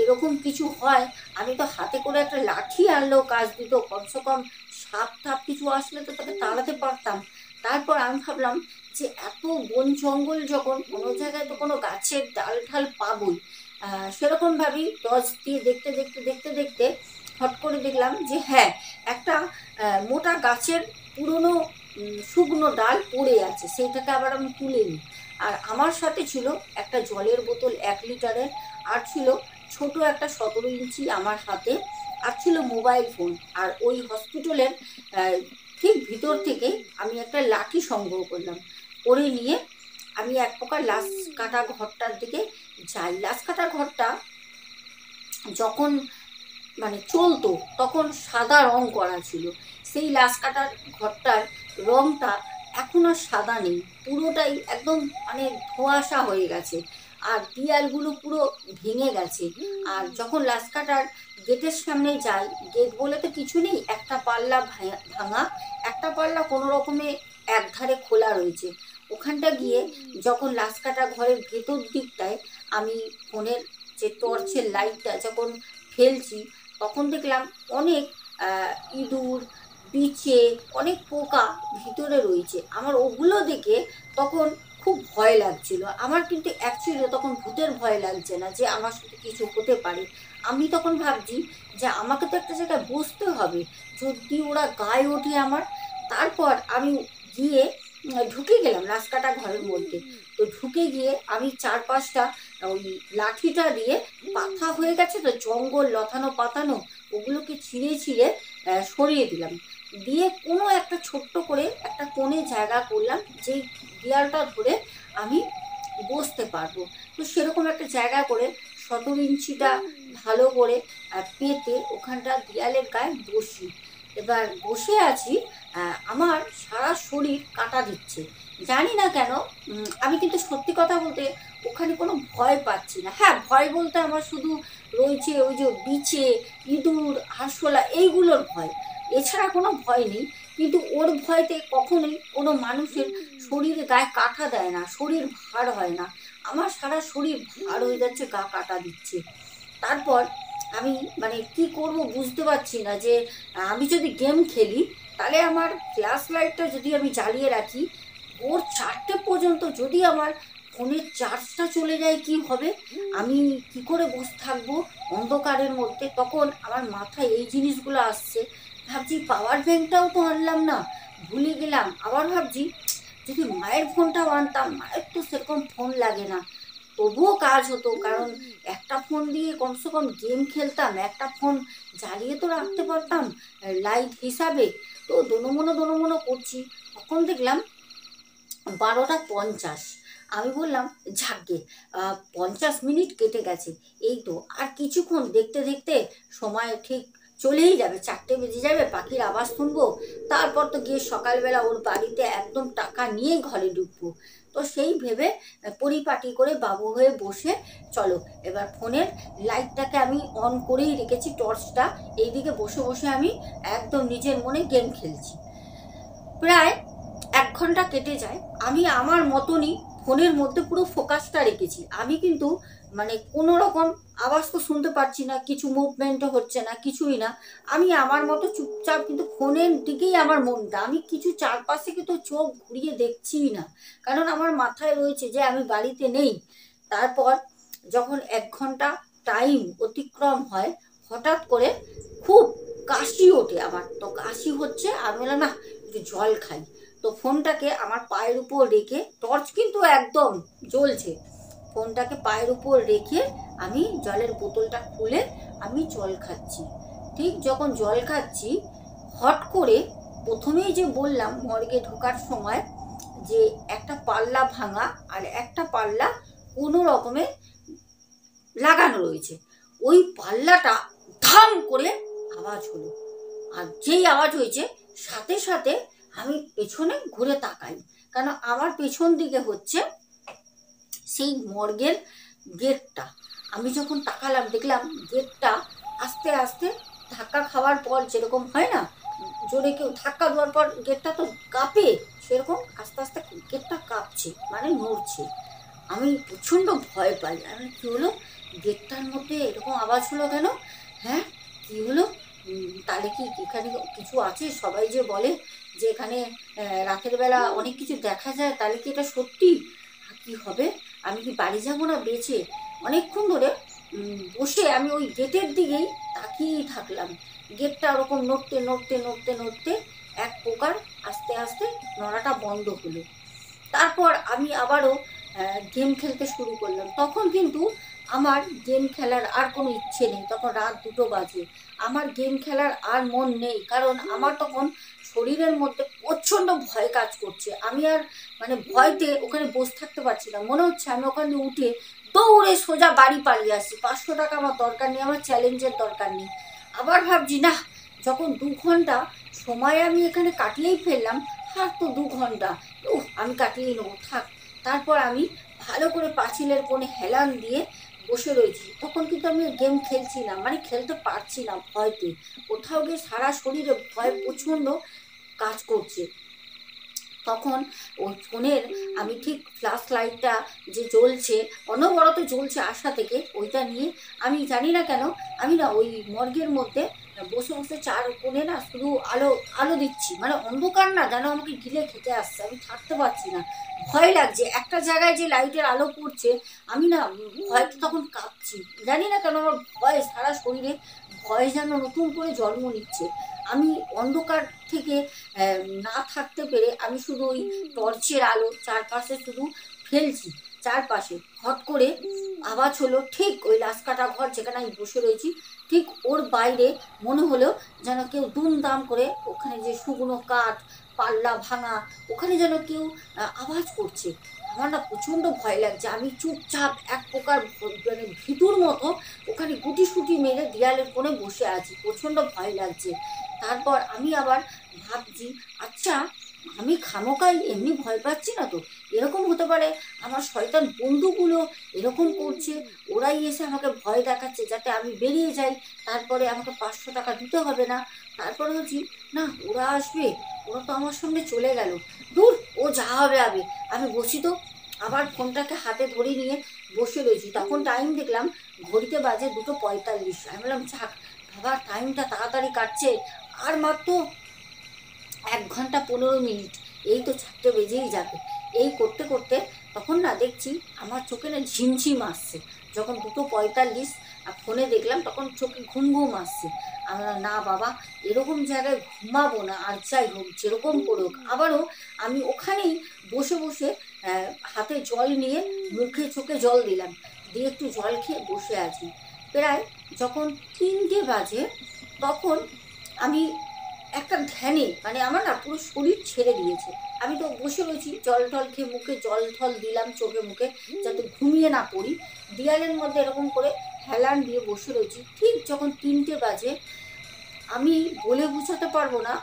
এরকম কিছু হয়, আমি তো হাতে করে একটা লাঠি আনলেও কাজ দিত, কমসে কম সাপ টাপ কিছু আসলে তো তাকে তাড়াতে পারতাম। তারপর আমি ভাবলাম যে এত বন জঙ্গল যখন, কোনো জায়গায় তো কোনো গাছের ডাল ঢাল পাবই। সেরকমভাবেই টর্চ দিয়ে দেখতে দেখতে দেখতে দেখতে হট করে দেখলাম যে হ্যাঁ, একটা মোটা গাছের পুরনো শুকনো ডাল পড়ে আছে, সেইটাকে আবার আমি তুলে নিই। আর আমার সাথে ছিল একটা জলের বোতল 1 লিটারের, আর ছিল ছোট একটা 17 ইঞ্চি আমার হাতে, আর ছিল মোবাইল ফোন। আর ওই হসপিটালের ঠিক ভিতর থেকে আমি একটা লাঠি সংগ্রহ করলাম, করে নিয়ে আমি এক প্রকার লাশ কাটা ঘরটার দিকে যাই। লাশ কাটা ঘরটা যখন মানে চলতো তখন সাদা রং করা ছিল, সেই লাশ কাটার ঘরটার রংটা এখন আর সাদা নেই, পুরোটাই একদম মানে ধোঁয়াশা হয়ে গেছে, আর দেয়ালগুলো পুরো ভেঙে গেছে। আর যখন লাশ কাটার গেটের সামনে যাই, গেট বলে তো কিছু নেই, একটা পাল্লা ভাঙা, একটা পাল্লা কোনো রকমে একধারে খোলা রয়েছে। ওখানটা গিয়ে যখন লাশ কাটা ঘরের ভেতর দিকটায় আমি ফোনের যে টর্চের লাইটটা যখন ফেলছি, তখন দেখলাম অনেক ইঁদুর, বিছে, অনেক পোকা ভিতরে রয়েছে। আমার ওগুলো দেখে তখন খুব ভয় লাগছিল। আমার কিন্তু অ্যাকচুয়ালি তখন ভূতের ভয় লাগছে না যে আমার সাথে কিছু হতে পারে। আমি তখন ভাবছি যে আমাকে তো একটা জায়গায় বসতে হবে, যদি ওরা গায়ে ওঠে আমার। তারপর আমি গিয়ে ঢুকে গেলাম লাশ কাটা ঘরের মধ্যে। তো ঢুকে গিয়ে আমি চারপাশটা ওই লাঠিটা দিয়ে, পাতা হয়ে গেছে তো জঙ্গল লতানো পাতানো, ওগুলোকে ছিঁড়ে ছিঁড়ে সরিয়ে দিলাম, দিয়ে কোনো একটা ছোট্ট করে একটা কোণে জায়গা করলাম, যেই দেয়ালটা ধরে আমি বসতে পারবো। তো সেরকম একটা জায়গা করে 17 ইঞ্চিটা ভালো করে পেতে ওখানটা দেয়ালের গায়ে বসি। এবার বসে আছি, আমার সারা শরীর কাঁটা দিচ্ছে, জানি না কেন। আমি কিন্তু সত্যি কথা বলতে ওখানে কোনো ভয় পাচ্ছি না। হ্যাঁ, ভয় বলতে আমার শুধু রয়েছে ওই যে বিছে, ইঁদুর, আরশোলা, এইগুলোর ভয়, এছাড়া কোনো ভয় নেই। কিন্তু ওর ভয়তে কখনোই কোনো মানুষের শরীরে গায়ে কাটা দেয় না, শরীর ভার হয় না। আমার সারা শরীর ভার হয়ে যাচ্ছে, গা কাটা দিচ্ছে। তারপর আমি মানে কি করব বুঝতে পারছি না, যে আমি যদি গেম খেলি তাহলে আমার ফ্ল্যাশ লাইটটা যদি আমি জ্বালিয়ে রাখি, ভোর 4টে পর্যন্ত যদি আমার ফোনের চার্জটা চলে যায় কি হবে, আমি কি করে বসে থাকবো অন্ধকারের মধ্যে। তখন আমার মাথায় এই জিনিসগুলো আসছে, ভাবছি পাওয়ার ব্যাংকটাও তো আনলাম না, ভুলে গেলাম। আবার ভাবছি যদি মায়ের ফোনটাও আনতাম, মায়ের তো সেরকম ফোন লাগে না, তবুও কাজ হতো, কারণ একটা ফোন দিয়ে কমসে কম গেম খেলতাম, একটা ফোন জ্বালিয়ে তো রাখতে পারতাম লাইট হিসাবে। তো দোনো করছি, তখন দেখলাম 12টা 50। আমি বললাম ঝাঁকে 50 মিনিট কেটে গেছে, এই তো আর কিছুক্ষণ, দেখতে দেখতে সময় ঠিক চলেই যাবে, 4টে বেজে যাবে, পাখির আওয়াজ শুনবো, তারপর তো গিয়ে সকালবেলা ওর বাড়িতে একদম টাকা নিয়ে ঘরে ঢুকবো। তো সেই ভেবে পরিপাটি করে বাবু হয়ে বসে, চলো এবার ফোনের লাইটটাকে আমি অন করেই রেখেছি, টর্চটা এইদিকে বসে বসে আমি একদম নিজের মনে গেম খেলছি। প্রায় 1 ঘন্টা কেটে যায়, আমি আমার মতনই ফোনের মধ্যে পুরো ফোকাসটা রেখেছি। আমি কিন্তু মানে কোনো রকম আওয়াজ তো শুনতে পাচ্ছি না, কিছু মুভমেন্টও হচ্ছে না, কিছুই না। আমি আমার মতো চুপচাপ কিন্তু ফোনের দিকেই আমার মনটা, আমি কিছু চারপাশে কিন্তু চোখ ঘুরিয়ে দেখছিই না, কারণ আমার মাথায় রয়েছে যে আমি বাড়িতে নেই। তারপর যখন 1 ঘন্টা টাইম অতিক্রম হয়, হঠাৎ করে খুব কাশি ওঠে আমার। তো কাশি হচ্ছে, আমি বললাম না একটু জল খাই। তো ফোনটাকে আমার পায়ের উপর রেখে, টর্চ কিন্তু একদম জ্বলছে, ফোনটাকে পায়ের উপর রেখে আমি জলের বোতলটা খুলে আমি জল খাচ্ছি। ঠিক যখন জল খাচ্ছি, হট করে প্রথমেই যে বললাম মর্গে ঢোকার সময় যে একটা পাল্লা ভাঙা আর একটা পাল্লা কোনো রকমে লাগানো রয়েছে, ওই পাল্লাটা ধাম করে আওয়াজ হলো। আর যেই আওয়াজ হয়েছে সাথে সাথে আমি পেছনে ঘুরে তাকাই, কারণ আমার পেছন দিকে হচ্ছে সেই মর্গের গেটটা। আমি যখন তাকালাম দেখলাম গেটটা আস্তে আস্তে ধাক্কা খাওয়ার পর যেরকম হয় না, জোরে কেউ ধাক্কা দেওয়ার পর গেটটা তো কাঁপে, সেরকম আস্তে আস্তে গেটটা কাঁপছে, মানে নড়ছে। আমি প্রচণ্ড ভয় পাই। আমি কী হলো, গেটটার মধ্যে এরকম আওয়াজ হলো কেন? হ্যাঁ, কী হলো? তাহলে কি এখানে কিছু আছে? সবাই যে বলে যে এখানে রাতের বেলা অনেক কিছু দেখা যায়, তাহলে কি এটা সত্যি? কি হবে? আমি কি বাড়ি যাবো না বেঁচে? অনেকক্ষণ ধরে বসে আমি ওই গেটের দিকেই তাকিয়েই থাকলাম। গেটটা ওরকম নড়তে নড়তে নড়তে নড়তে এক প্রকার আস্তে আস্তে নড়াটা বন্ধ হলো। তারপর আমি আবারও গেম খেলতে শুরু করলাম। তখন কিন্তু আমার গেম খেলার আর কোনো ইচ্ছে নেই, তখন রাত 2টো বাজে। আমার গেম খেলার আর মন নেই, কারণ আমার তখন শরীরের মধ্যে প্রচণ্ড ভয় কাজ করছে। আমি আর মানে ভয়তে ওখানে বসে থাকতে পারছি না, মনে হচ্ছে আমি ওখানে উঠে দৌড়ে সোজা বাড়ি পালিয়ে আসছি। 500 টাকা আমার দরকার নেই, আমার চ্যালেঞ্জের দরকার নেই। আবার ভাবছি না, যখন 2 ঘন্টা সময় আমি এখানে কাটিয়েই ফেললাম, আর তো 2 ঘন্টা, আমি কাটিয়ে নেবো, থাক। তারপর আমি ভালো করে পাঁচিলের কোণে হেলান দিয়ে বসে রয়েছি। তখন কিন্তু আমি গেম খেলছি না, মানে খেলতে পারছি না ভয়তে। কোথাও গিয়ে সারা শরীরে ভয় প্রচণ্ড কাজ করছে। তখন ওই ফোনের আমি ঠিক ফ্ল্যাশ লাইটটা যে জ্বলছে, অনবরত জ্বলছে আশা থেকে, ওইটা নিয়ে আমি জানি না কেন আমি না ওই মর্গের মধ্যে বসে বসে চার কোণে না শুধু আলো আলো দিচ্ছি, মানে অন্ধকার না যেন আমাকে গিলে খেতে আসছে, আমি থাকতে পারছি না, ভয় লাগছে। একটা জায়গায় যে লাইটের আলো পড়ছে, আমি না ভয়তে তখন কাঁপছি, জানি না কেন আমার ভয় সারা শরীরে, ভয় যেন নতুন করে জন্ম নিচ্ছে। আমি অন্ধকার থেকে না থাকতে পেরে আমি শুধু ওই টর্চের আলো চারপাশে শুধু ফেলছি, চারপাশে। হট করে আওয়াজ হলো ঠিক ওই লাশকাটা ঘর যেখানে আমি বসে রয়েছি, ঠিক ওর বাইরে মনে হলো যেন কেউ দুমদাম করে ওখানে যে শুকনো কাঠ পাল্লা ভাঙা, ওখানে যেন কেউ আওয়াজ করছে। আমার না প্রচণ্ড ভয় লাগছে। আমি চুপচাপ এক প্রকার মানে ভিতুর মতো ওখানে গুটি সুটি মেরে দেয়ালের কোণে বসে আছি, প্রচণ্ড ভয় লাগছে। তারপর আমি আবার ভাবছি, আচ্ছা আমি খামোকাই এমনি ভয় পাচ্ছি না তো, এরকম হতে পারে আমার শয়তান বন্ধুগুলো এরকম করছে, ওরাই এসে আমাকে ভয় দেখাচ্ছে যাতে আমি বেরিয়ে যাই, তারপরে আমাকে 500 টাকা দিতে হবে না। তারপরে হচ্ছি না, ওরা আসবে, ওরা তো আমার সঙ্গে চলে গেল, দূর, ও যা হবে হবে, আমি বসি তো। আবার ফোনটাকে হাতে ধরে নিয়ে বসে রয়েছি। তখন টাইম দেখলাম ঘড়িতে বাজে 2:45। আমি বললাম থাক বাবা, টাইমটা তাড়াতাড়ি কাটছে, আর মাত্র 1 ঘন্টা 15 মিনিট, এই তো 4টে বেজেই যাবে। এই করতে করতে তখন না দেখছি আমার চোখে না ঝিমঝিম আসছে। যখন 2:45 ফোনে দেখলাম, তখন চোখে ঘুম ঘুম আসছে। আমরা না বাবা, এরকম জায়গায় ঘুমাবো না, আর যাই হোক যেরকম করুক। আবারও আমি ওখানেই বসে বসে হাতে জল নিয়ে মুখে চোখে জল দিলাম, দিয়ে একটু জল খেয়ে বসে আছি। প্রায় যখন 3টে বাজে, তখন আমি একটা ধ্যানে, মানে আমার না পুরো শরীর ছেড়ে দিয়েছে, আমি তো বসে রয়েছি, জল টল খেয়ে মুখে জল টল দিলাম চোখে মুখে যাতে ঘুমিয়ে না পড়ি, দেয়ালের মধ্যে এরকম করে হেলান দিয়ে বসে রয়েছি। ঠিক যখন 3টে বাজে, আমি বলে বোঝাতে পারবো না,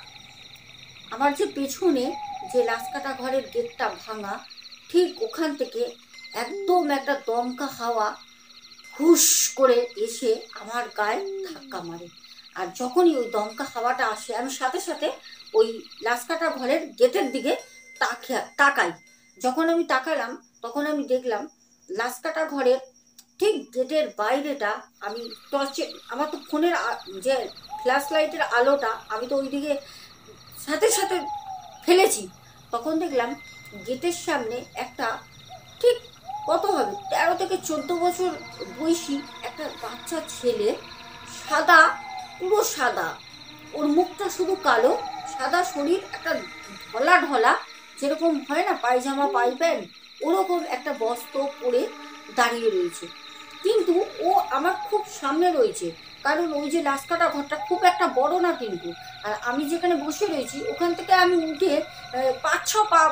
আমার যে পেছনে যে লাশকাটা ঘরের গেটটা ভাঙা, ঠিক ওখান থেকে একদম একটা দমকা হাওয়া হুশ করে এসে আমার গায়ে ধাক্কা মারে। আর যখনই ওই দমকা হাওয়াটা আসে, আমি সাথে সাথে ওই লাশকাটা ঘরের গেটের দিকে তাকাই। যখন আমি তাকালাম তখন আমি দেখলাম লাস্কাটা ঘরের ঠিক গেটের বাইরেটা, আমি টর্চে, আমার তো ফোনের যে ফ্ল্যাশ লাইটের আলোটা আমি তো ওইদিকে সাথে সাথে ফেলেছি। তখন দেখলাম গেটের সামনে একটা, ঠিক কত হবে 13 থেকে 14 বছর বয়সী একটা বাচ্চা ছেলে, সাদা, পুরো সাদা, ওর মুখটা শুধু কালো, সাদা শরীর, একটা ঢলা ঢলা, যেরকম হয় না পায়জামা পাইপ্যান্ট, ওরকম একটা বস্ত্র পরে দাঁড়িয়ে রয়েছে। কিন্তু ও আমার খুব সামনে রয়েছে, কারণ ওই যে লাস্কাটা ঘরটা খুব একটা বড় না কিন্তু, আর আমি যেখানে বসে রয়েছি ওখান থেকে আমি উঠে 5-6 পা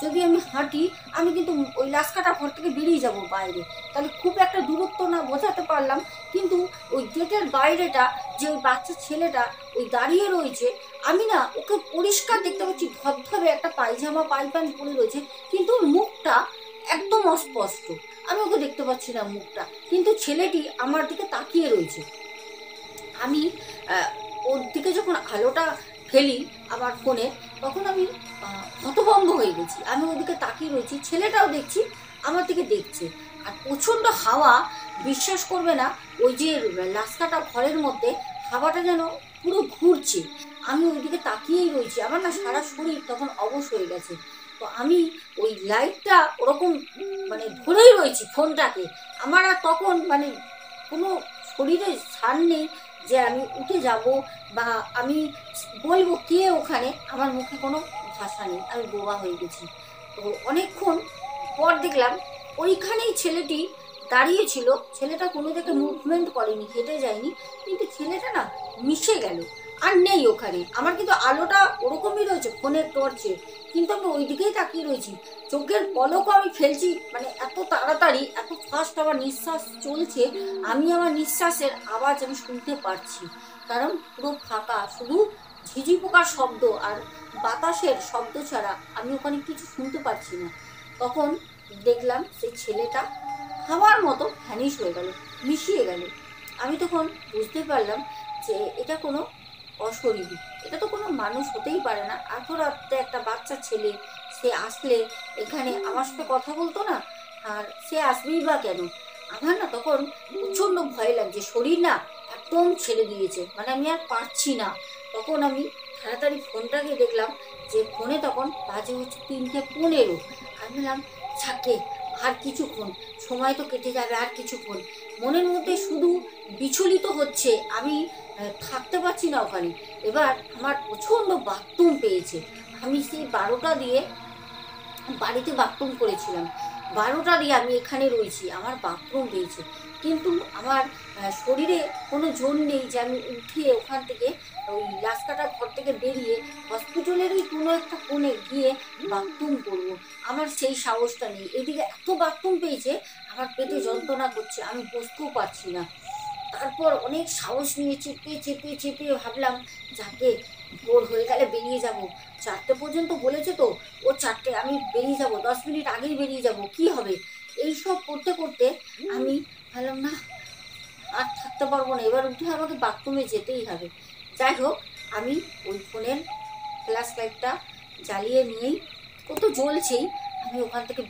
যদি আমি হাঁটি, আমি কিন্তু ওই লাস্কাটা ঘর থেকে বেরিয়ে যাব বাইরে। তাহলে খুব একটা দূরত্ব না বোঝাতে পারলাম, কিন্তু ওই গেটের বাইরেটা যে ওই বাচ্চা ছেলেটা ওই দাঁড়িয়ে রয়েছে, আমি না ওকে পরিষ্কার দেখতে পাচ্ছি, ধবধবে একটা পায়জামা পাইপ্যান্ট পরে রয়েছে, কিন্তু ওর মুখটা একদম অস্পষ্ট, আমি ওকে দেখতে পাচ্ছি না মুখটা, কিন্তু ছেলেটি আমার দিকে তাকিয়ে রয়েছে। আমি ওর দিকে যখন আলোটা ফেলি আমার ফোনে, তখন আমি হতভম্ব হয়ে গেছি। আমি ওদিকে তাকিয়ে রয়েছি, ছেলেটাও দেখছি আমার দিকে দেখছে, আর প্রচণ্ড হাওয়া, বিশ্বাস করবে না, ওই যে লাস্কাটা ঘরের মধ্যে হাওয়াটা যেন পুরো ঘুরছে। আমি ওইদিকে তাকিয়েই রয়েছি, আমার না সারা শরীর তখন অবশ হয়ে গেছে। তো আমি ওই লাইটটা ওরকম মানে ধরেই রয়েছি ফোনটাকে, আমার আর তখন মানে কোনো শরীরে ছাড় নেই যে আমি উঠে যাব বা আমি বলবো কে ওখানে, আমার মুখে কোনো ভাষা নেই, আমি বোবা হয়ে গেছি। তো অনেকক্ষণ পর দেখলাম ওইখানেই ছেলেটি দাঁড়িয়ে ছিল, ছেলেটা কোনো দিকে মুভমেন্ট করেনি, হেঁটে যায়নি, কিন্তু ছেলেটা না মিশে গেল, আর নেই ওখানে। আমার কিন্তু আলোটা ওরকমই রয়েছে ফোনের টর্চে, কিন্তু আমি ওই দিকেই তাকিয়ে রয়েছি, চোখের পলকও আমি ফেলছি, মানে এত তাড়াতাড়ি এত ফাস্ট আমার নিঃশ্বাস চলছে, আমি আমার নিঃশ্বাসের আওয়াজ আমি শুনতে পারছি, কারণ পুরো ফাঁকা, শুধু ঝিঝি পোকার শব্দ আর বাতাসের শব্দ ছাড়া আমি ওখানে কিছু শুনতে পারছি না। তখন দেখলাম সেই ছেলেটা হাওয়ার মতো ভ্যানিশ হয়ে গেল, মিশিয়ে গেল। আমি তখন বুঝতে পারলাম যে এটা কোনো অশরীরী, এটা তো কোনো মানুষ হতেই পারে না, এত রাত্রে একটা বাচ্চা ছেলে, সে আসলে এখানে আমার সাথে কথা বলতো না, আর সে আসবেই বা কেন? আমার না তখন প্রচণ্ড ভয় লাগছে, শরীর না একদম ছেড়ে দিয়েছে, মানে আমি আর পারছি না। তখন আমি তাড়াতাড়ি ফোনটাকে দেখলাম যে ফোনে তখন বাজে হচ্ছে 3টে 15। আমি বললাম থাকে আর কিছুক্ষণ, সময় তো কেটে যাবে, আর কিছুক্ষণ। মনের মধ্যে শুধু বিচলিত হচ্ছে, আমি থাকতে পারছি না ওখানে। এবার আমার প্রচণ্ড বাথরুম পেয়েছে, আমি সেই 12টা দিয়ে বাড়িতে বাথরুম করেছিলাম, 12টা দিয়ে আমি এখানে রয়েছি, আমার বাথরুম পেয়েছে, কিন্তু আমার শরীরে কোনো জোর নেই যে আমি উঠে ওখান থেকে ওই লাস্কাটা ঘর থেকে বেরিয়ে হসপিটালেরই কোনো একটা কোণে গিয়ে বাথরুম করবো, আমার সেই সাহসটা নেই। এদিকে এত বাথরুম পেয়েছে, আমার পেটে যন্ত্রণা করছে, আমি বসতেও পারছি না। তারপর অনেক সাহস নিয়ে চেপে চেপে চেপে ভাবলাম যাকে, ভোর হয়ে গেলে বেরিয়ে যাব, 4টে পর্যন্ত বলেছে তো, ও 4টে, আমি বেরিয়ে যাব, 10 মিনিট আগেই বেরিয়ে যাব, কি হবে। এইসব করতে করতে আমি ভাবলাম না, আর থাকতে পারবো না, এবার উঠে আমাকে বাথরুমে যেতেই হবে। যাই হোক, আমি ওই ফোনের ফ্ল্যাশ লাইটটা জ্বালিয়ে নিয়েই, ও তো জ্বলছেই, আমি ওখান থেকে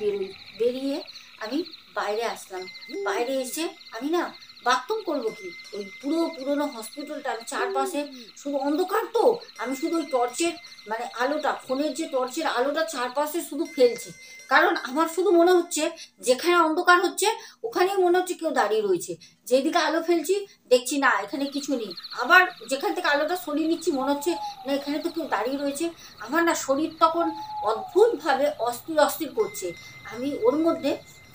বেরিয়ে আমি বাইরে আসলাম। বাইরে এসে আমি না বাথরুম করবো কি, ওই পুরো পুরোনো হসপিটালটা, আমি চারপাশে শুধু অন্ধকার, তো আমি শুধু ওই টর্চের মানে আলোটা, ফোনের যে টর্চের আলোটা চারপাশে শুধু ফেলছি, কারণ আমার শুধু মনে হচ্ছে যেখানে অন্ধকার হচ্ছে ওখানেই মনে হচ্ছে কেউ দাঁড়িয়ে রয়েছে, যেদিকে আলো ফেলছি দেখছি না এখানে কিছু নেই, আবার যেখান থেকে আলোটা সরিয়ে নিচ্ছি মনে হচ্ছে না এখানে তো কেউ দাঁড়িয়ে রয়েছে। আমার না শরীর তখন অদ্ভুতভাবে অস্থির অস্থির করছে, আমি ওর মধ্যে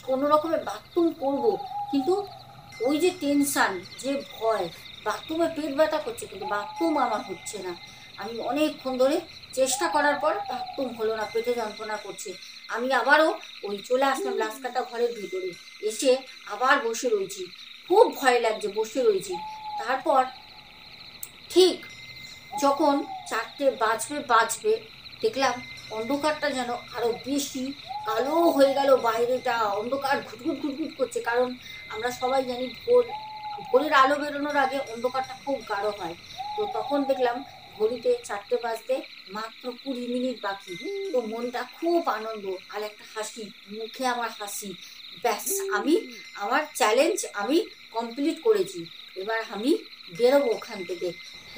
কোনো রকমের বাথরুম করব, কিন্তু ওই যে টেনশান, যে ভয়, বাথরুমে পেট ব্যথা করছে কিন্তু বাথরুম আমার হচ্ছে না। আমি অনেকক্ষণ ধরে চেষ্টা করার পর বাথরুম হলো না, পেটে যন্ত্রণা করছে। আমি আবারও ওই চলে আসলাম লাস্কাটা ঘরের ভিতরে, এসে আবার বসে রয়েছি, খুব ভয় লাগছে, বসে রয়েছি। তারপর ঠিক যখন 4টে বাজবে দেখলাম অন্ধকারটা যেন আরও বেশি কালো হয়ে গেল, বাইরেটা অন্ধকার ঘুটঘুট ঘুটঘুট করছে, কারণ আমরা সবাই জানি ভোরের আলো বেরোনোর আগে অন্ধকারটা খুব গাঢ় হয়। তো তখন দেখলাম ঘড়িতে 4টে বাজতে মাত্র 20 মিনিট বাকি। তো মনটা খুব আনন্দ আর একটা হাসি, মুখে আমার হাসি। ব্যাস, আমি আমার চ্যালেঞ্জ আমি কমপ্লিট করেছি। এবার আমি বেরোবো ওখান থেকে।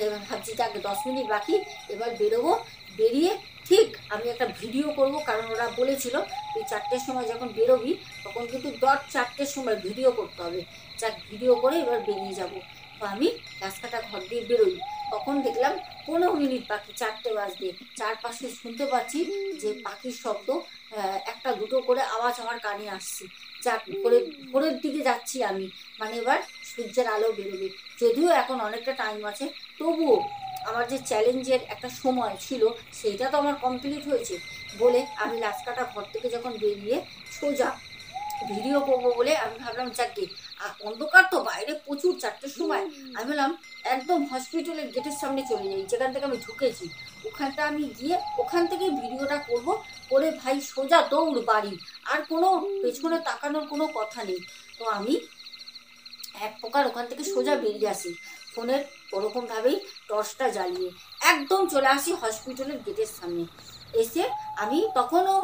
এবার ভাবছি যাকে 10 মিনিট বাকি, এবার বেরোবো। বেরিয়ে ঠিক আমি একটা ভিডিও করব, কারণ ওরা বলেছিল তুই 4টের সময় যখন বেরোবি তখন কিন্তু 4টের সময় ভিডিও করতে হবে। যাক, ভিডিও করে এবার বেরিয়ে যাব। তো আমি রাস্তাটা ঘর দিয়ে বেরোই, তখন দেখলাম 15 মিনিট বাকি 4টে বাজতে। চারপাশে শুনতে পাচ্ছি যে পাখির শব্দ, একটা দুটো করে আওয়াজ আমার কানে আসছে। যাক, ভোরের দিকে যাচ্ছি আমি, মানে এবার সূর্যের আলো বেরোবে। যদিও এখন অনেকটা টাইম আছে, তবুও আমার যে চ্যালেঞ্জের একটা সময় ছিল সেইটা তো আমার কমপ্লিট হয়েছে বলে আমি লাস্কাটা ঘর থেকে যখন বেরিয়ে সোজা ভিডিও করবো বলে আমি ভাবলাম যাকে, আর অন্ধকার তো বাইরে প্রচুর 4টের সময়। আমি বললাম একদম হসপিটালের গেটের সামনে চলে যাই, যেখান থেকে আমি ঢুকেছি ওখানটা আমি গিয়ে ওখান থেকে ভিডিওটা করব। করে ভাই সোজা দৌড় বাড়ি, আর কোনো পেছনে তাকানোর কোনো কথা নেই। তো আমি এক প্রকার ওখান থেকে সোজা বেরিয়ে আসি, ফোনের ওরকমভাবেই টর্চটা জ্বালিয়ে একদম চলে আসি হসপিটালের গেটের সামনে। এসে আমি তখনও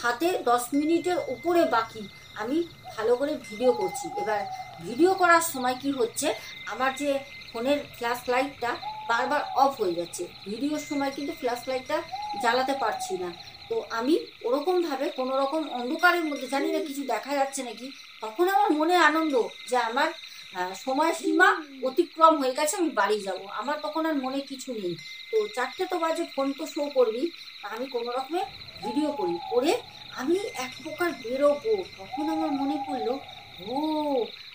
হাতে 10 মিনিটের উপরে বাকি, আমি ভালো করে ভিডিও করছি। এবার ভিডিও করার সময় কি হচ্ছে, আমার যে ফোনের ফ্ল্যাশ লাইটটা বারবার অফ হয়ে যাচ্ছে। ভিডিওর সময় কিন্তু ফ্ল্যাশ লাইটটা জ্বালাতে পারছি না। তো আমি ওরকমভাবে কোনো রকম অন্ধকারের মধ্যে, জানি না কিছু দেখা যাচ্ছে নাকি, তখন আমার মনে আনন্দ যে আমার সময়সীমা অতিক্রম হয়ে গেছে, আমি বাড়ি যাব। আমার তখন আর মনে কিছু নেই। তো 4টে তো বাজে, ফোন তো শো করবি। আমি কোনো রকমে ভিডিও করি, করে আমি এক প্রকার বেরোবো। তখন আমার মনে পড়লো, ও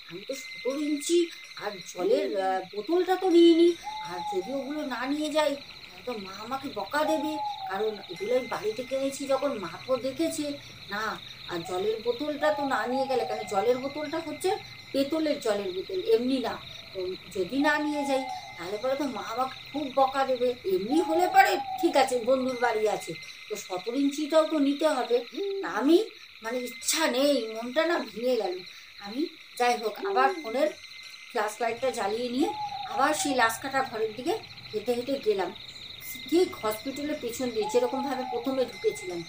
আমি তো 17 ইঞ্চি আর জলের বোতলটা তো নিইনি। আর যদি ওগুলো না নিয়ে যাই তাহলে তো মা আমাকে বকা দেবে, কারণ এগুলো আমি বাড়িতে কিনেছি যখন মা তো দেখেছে না। আর জলের বোতলটা তো না নিয়ে গেলে, কারণ জলের বোতলটা হচ্ছে পেতলের জলের বোতল, এমনি না। তো যদি না নিয়ে যাই তাহলে পরে তো মা আমাকে খুব বকা দেবে। এমনি হলে পরে ঠিক আছে, বন্ধুর বাড়ি আছে, তো 17 ইঞ্চিটাও তো নিতে হবে। তা আমি মানে ইচ্ছা নেই, মনটা না ভেঙে গেল। আমি যাই হোক আবার ফোনের ফ্ল্যাশ লাইটটা জ্বালিয়ে নিয়ে আবার সেই লাস্কাটা ঘরের দিকে হেঁটে হেঁটে গেলাম, ঠিক হসপিটালের পেছন দিয়ে যেরকমভাবে প্রথমে ঢুকেছিলাম।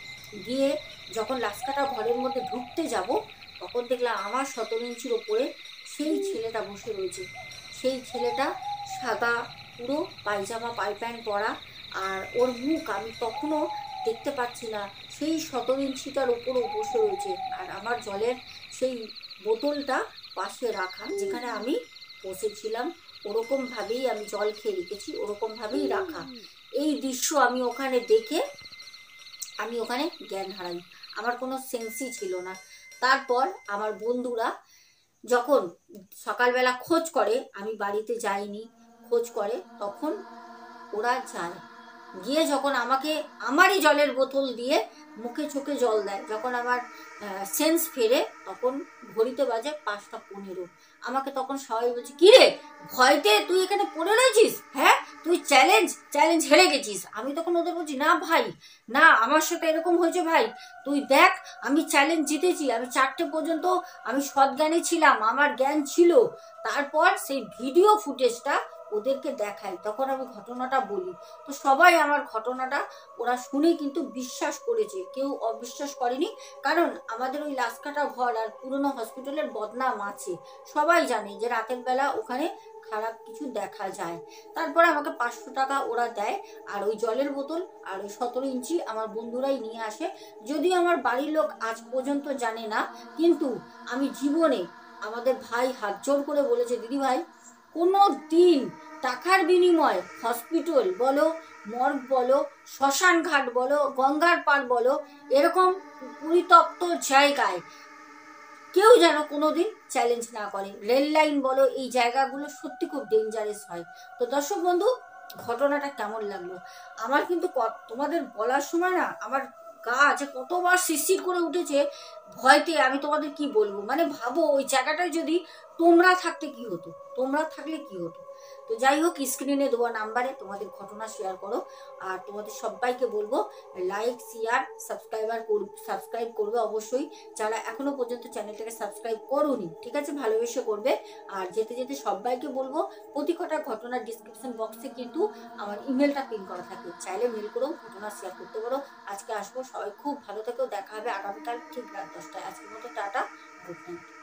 গিয়ে যখন লাস্কাটা ঘরের মধ্যে ঢুকতে যাব, তখন দেখলাম আমার 17 ইঞ্চির ওপরে সেই ছেলেটা বসে রয়েছে। সেই ছেলেটা সাদা পুরো পায়জামা প্যান্ট পরা, আর ওর মুখ আমি তখনও দেখতে পাচ্ছি না। সেই 17 ইঞ্চিটার ওপরও বসে রয়েছে, আর আমার জলের সেই বোতলটা পাশে রাখা, যেখানে আমি বসেছিলাম ওরকমভাবেই আমি জল খেয়ে রেখেছি, ওরকমভাবেই রাখা। এই দৃশ্য আমি ওখানে দেখে আমি ওখানে জ্ঞান হারাই, আমার কোনো সেন্সই ছিল না। তারপর আমার বন্ধুরা যখন সকালবেলা খোঁজ করে, আমি বাড়িতে যাইনি, খোঁজ করে, তখন ওরা যায়। গিয়ে যখন আমাকে আমারই জলের বোতল দিয়ে মুখে চোখে জল দেয়, যখন আমার সেন্স ফেরে, তখন ঘড়িতে বাজে 5টা 15। আমাকে তখন সবাই বলছে, কি রে ভয়তে তুই এখানে পড়ে রয়েছিস, হ্যাঁ তুই চ্যালেঞ্জ হেরে গেছিস। আমি তখন ওদের বলছি, না ভাই না, আমার সাথে এরকম হয়েছে ভাই, তুই দেখ আমি চ্যালেঞ্জ জিতেছি। আমি 4টে পর্যন্ত আমি সৎজ্ঞানে ছিলাম, আমার জ্ঞান ছিল। তারপর সেই ভিডিও ফুটেজটা ওদেরকে দেখাই, তখন আমি ঘটনাটা বলি। তো সবাই আমার ঘটনাটা ওরা শুনে কিন্তু বিশ্বাস করেছে, কেউ অবিশ্বাস করেনি। কারণ আমাদের ওই লাস্কাটা ঘর আর পুরনো হসপিটালের বদনাম আছে, সবাই জানে যে রাতের বেলা ওখানে খারাপ কিছু দেখা যায়। তারপরে আমাকে 500 টাকা ওরা দেয়, আর ওই জলের বোতল আর ওই 17 ইঞ্চি আমার বন্ধুরাই নিয়ে আসে। যদিও আমার বাড়ির লোক আজ পর্যন্ত জানে না, কিন্তু আমি জীবনে আমাদের ভাই হাত জোর করে বলেছে, দিদি ভাই কোনো দিন টাকার বিনিময়ে হসপিটাল বলো, মর্গ বলো, শ্মশান ঘাট বলো, গঙ্গার পাড় বলো, এরকম পরিত্যক্ত জায়গায় কেউ যেন কোনোদিন চ্যালেঞ্জ না করে। রেল লাইন বলো, এই জায়গাগুলো সত্যি খুব ডেঞ্জারাস হয়। তো দর্শক বন্ধু, ঘটনাটা কেমন লাগলো আমার কিন্তু তোমাদের বলার সময় না আমার গা আছে কতবার শিরশির করে উঠেছে ভয়তে। আমি তোমাদের কি বলবো, মানে ভাবো ওই জায়গাটায় যদি তোমরা থাকতে কি হতো, তোমরা থাকলে কি হতো। তো যাই হোক, স্ক্রিনে দেওয়া নাম্বারে তোমাদের ঘটনা শেয়ার করো। আর তোমাদের সবাইকে বলবো লাইক, শেয়ার, সাবস্ক্রাইব করবে অবশ্যই। যারা এখনো পর্যন্ত চ্যানেলটাকে সাবস্ক্রাইব করোনি, ঠিক আছে, ভালোবেসে করবে। আর যেতে যেতে সবাইকে বলবো, প্রতি কটা ঘটনার ডিসক্রিপশন বক্সে কিন্তু আমার ইমেলটা পিন করা থাকে, চাইলে মেল করেও ঘটনা শেয়ার করতে পারো। আজকে আসবো, সবাই খুব ভালো থেকো, দেখা হবে আগামীকাল ঠিক রাত 10টায়। আজকের মতো টাটা, গুড নাইট।